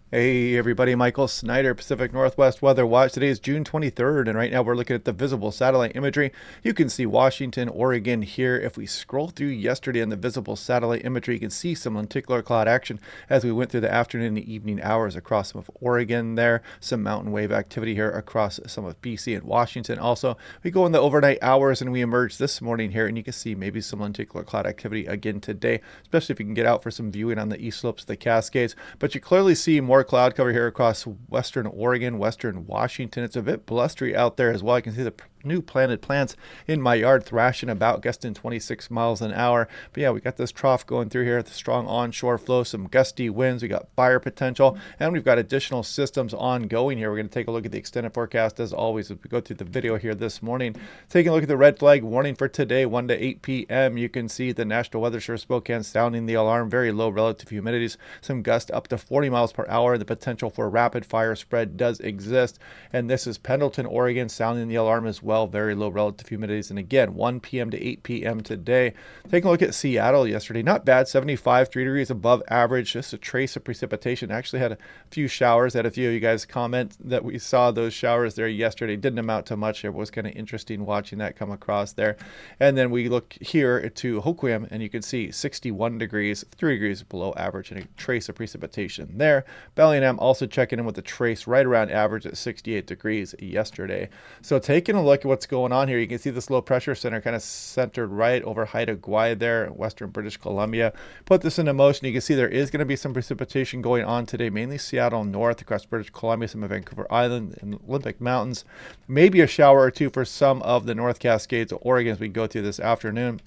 Hey everybody, Michael Snyder, Pacific Northwest Weather Watch. Today is June 23rd, and right now we're looking at the visible satellite imagery. You can see Washington, Oregon here. If we scroll through yesterday in the visible satellite imagery, you can see some lenticular cloud action as we went through the afternoon and evening hours across some of Oregon there. Some mountain wave activity here across some of BC and Washington. Also, we go in the overnight hours and we emerge this morning here, and you can see maybe some lenticular cloud activity again today, especially if you can get out for some viewing on the east slopes of the Cascades. But you clearly see more cloud cover here across western Oregon, western Washington. It's a bit blustery out there as well. I can see the new planted plants in my yard thrashing about, gusting 26 miles an hour. But yeah, we got this trough going through here, the strong onshore flow, some gusty winds. We got fire potential, and we've got additional systems ongoing here. We're going to take a look at the extended forecast as always as we go through the video here this morning. Taking a look at the red flag warning for today, 1 to 8 p.m. You can see the National Weather Service Spokane sounding the alarm. Very low relative humidities, some gusts up to 40 miles per hour. The potential for rapid fire spread does exist. And this is Pendleton, Oregon, sounding the alarm as well. Very low relative humidities. And again, 1 p.m. to 8 p.m. today. Taking a look at Seattle yesterday, not bad, 75, 3 degrees above average, just a trace of precipitation. Actually had a few showers. Had a few of you guys comment that we saw those showers there yesterday. Didn't amount to much. It was kind of interesting watching that come across there. And then we look here to Hoquiam, and you can see 61 degrees, 3 degrees below average, and a trace of precipitation there. Bellingham also checking in with a trace right around average at 68 degrees yesterday. So taking a look at what's going on here, you can see this low pressure center kind of centered right over Haida Gwaii there in western British Columbia. Put this into motion, you can see there is going to be some precipitation going on today, mainly Seattle north across British Columbia, some of Vancouver Island and Olympic Mountains. Maybe a shower or two for some of the North Cascades of Oregon as we go through this afternoon.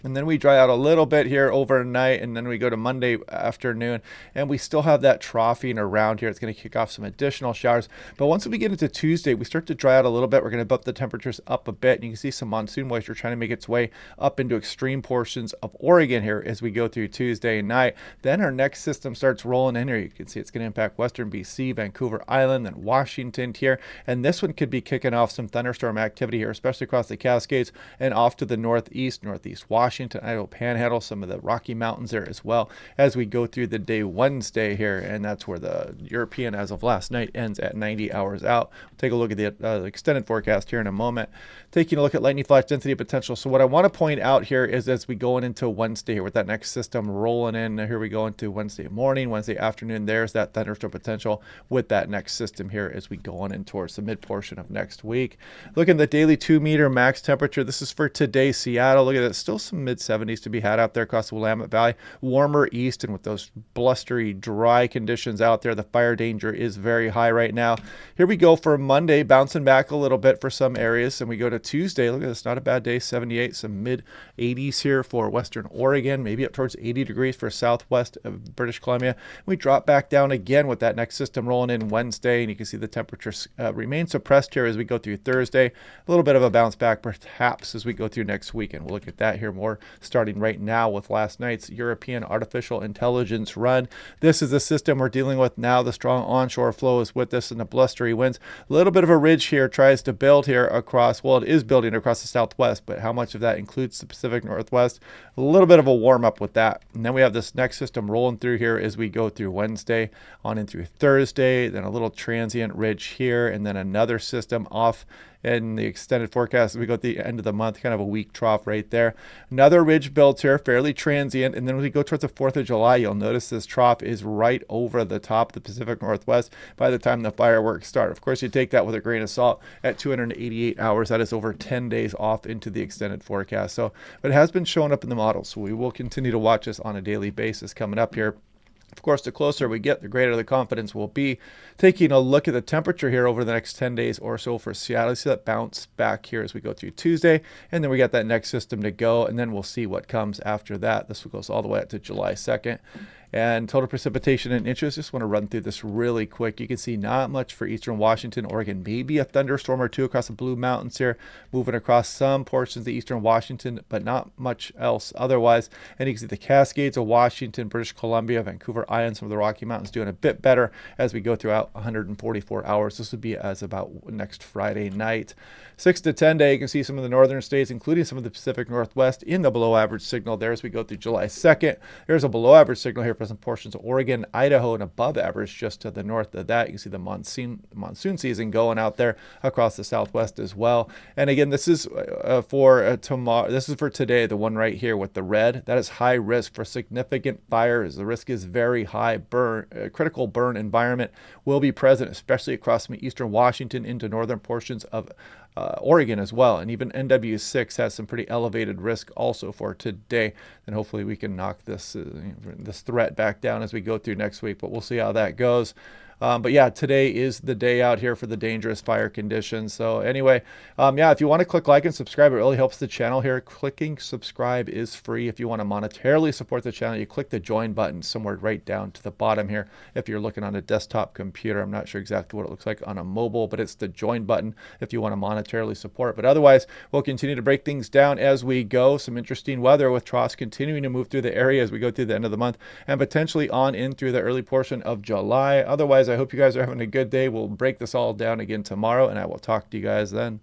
And then we dry out a little bit here overnight, and then we go to Monday afternoon, and we still have that troughing around here. It's going to kick off some additional showers. But once we get into Tuesday, we start to dry out a little bit. We're going to bump the temperatures up a bit, and you can see some monsoon moisture trying to make its way up into extreme portions of Oregon here as we go through Tuesday night. Then our next system starts rolling in here. You can see it's going to impact western BC, Vancouver Island, and Washington here. And this one could be kicking off some thunderstorm activity here, especially across the Cascades and off to the northeast Washington, Idaho Panhandle, some of the Rocky Mountains there as well as we go through the day Wednesday here, and that's where the European as of last night ends at 90 hours out. We'll take a look at the extended forecast here in a moment. Taking a look at lightning flash density potential. So what I want to point out here is as we go into Wednesday here with that next system rolling in, here we go into Wednesday morning, Wednesday afternoon, there's that thunderstorm potential with that next system here as we go on in towards the mid portion of next week. Look at the daily 2-meter max temperature. This is for today, Seattle. Look at that, still some mid 70s to be had out there across the Willamette Valley. Warmer east, and with those blustery, dry conditions out there, the fire danger is very high right now. Here we go for Monday, bouncing back a little bit for some areas, and we go to Tuesday. Look at this, not a bad day, 78, some mid 80s here for western Oregon, maybe up towards 80 degrees for southwest of British Columbia. We drop back down again with that next system rolling in Wednesday, and you can see the temperatures remain suppressed here as we go through Thursday. A little bit of a bounce back perhaps as we go through next week, and we'll look at that here more starting right now with last night's European Artificial Intelligence run. This is the system we're dealing with now. The strong onshore flow is with us and the blustery winds. A little bit of a ridge here tries to build here across, well, it is building across the southwest, but how much of that includes the Pacific Northwest? A little bit of a warm up with that. And then we have this next system rolling through here as we go through Wednesday on in through Thursday, then a little transient ridge here, and then another system off in the extended forecast. We go at the end of the month, kind of a weak trough right there. Another ridge builds here, fairly transient. And then when we go towards the 4th of July, you'll notice this trough is right over the top of the Pacific Northwest by the time the fireworks start. Of course, you take that with a grain of salt at 288 hours. That is over 10 days off into the extended forecast. So, but it has been showing up in the model. So we will continue to watch this on a daily basis coming up here. Of course, the closer we get, the greater the confidence will be. Taking a look at the temperature here over the next 10 days or so for Seattle, you see that bounce back here as we go through Tuesday, and then we got that next system to go, and then we'll see what comes after that. This goes all the way up to July 2nd. And total precipitation in inches, just want to run through this really quick. You can see not much for eastern Washington, Oregon, maybe a thunderstorm or two across the Blue Mountains here, moving across some portions of eastern Washington, but not much else otherwise. And you can see the Cascades of Washington, British Columbia, Vancouver Island, some of the Rocky Mountains doing a bit better as we go throughout 144 hours. This would be as about next Friday night. 6 to 10 day, you can see some of the northern states, including some of the Pacific Northwest, in the below average signal there as we go through July 2nd. There's a below average signal here for present portions of Oregon, Idaho, and above average just to the north of that. You can see the monsoon season going out there across the southwest as well. And again, this is for tomorrow. This is for today. The one right here with the red, that is high risk for significant fires. The risk is very high. Critical burn environment will be present, especially across eastern Washington into northern portions of Oregon as well. And even NW6 has some pretty elevated risk also for today. And hopefully we can knock this threat back down as we go through next week. But we'll see how that goes. But yeah, today is the day out here for the dangerous fire conditions. So anyway, yeah, if you want to click like and subscribe, it really helps the channel here. Clicking subscribe is free. If you want to monetarily support the channel, you click the join button somewhere right down to the bottom here. If you're looking on a desktop computer, I'm not sure exactly what it looks like on a mobile, but it's the join button if you want to monetarily support. But otherwise, we'll continue to break things down as we go. Some interesting weather with troughs continuing to move through the area as we go through the end of the month and potentially on in through the early portion of July. Otherwise, I hope you guys are having a good day. We'll break this all down again tomorrow, and I will talk to you guys then.